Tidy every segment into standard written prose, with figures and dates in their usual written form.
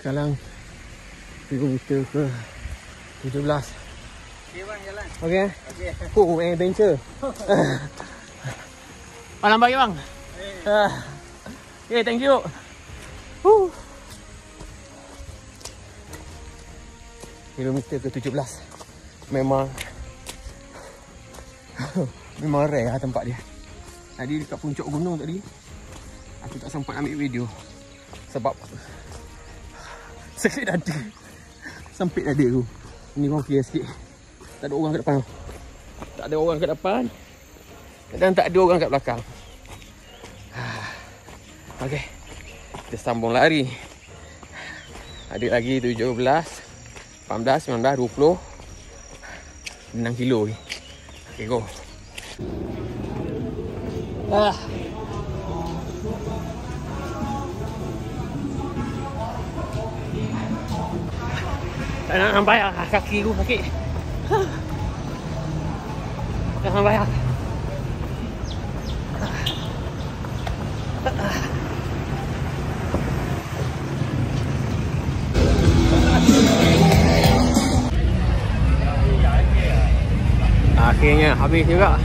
Sekarang 3 meter ke 17. Okay bang, jalan. Okay. Okay. Oh, adventure. Nampak ke bang? Okay, thank you. Kilometer ke 17. Memang memang rare lah tempat dia. Tadi dekat puncak gunung tadi aku tak sempat ambil video sebab sakit dada. Sempit dada aku. Ni orang clear sikit. Tak ada orang kat depan. Tak ada orang kat depan dan tak ada orang kat belakang. Okey. Kita sambung lari. Ada lagi 17, 18, 19, 20. 6 kilo lagi. Okay, go. Tak nak nampak kaki aku sakit. Tak nampak. Akhirnya habis juga.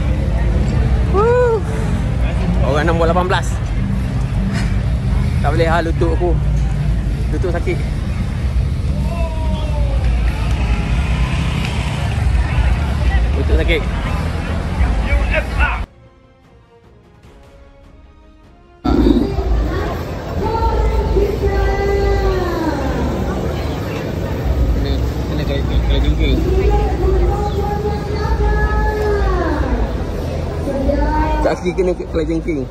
Orang nombor 18. Tak boleh lutut aku. Lutut sakit. Lutut sakit. Kena jengking. Kaki kena kelajengking.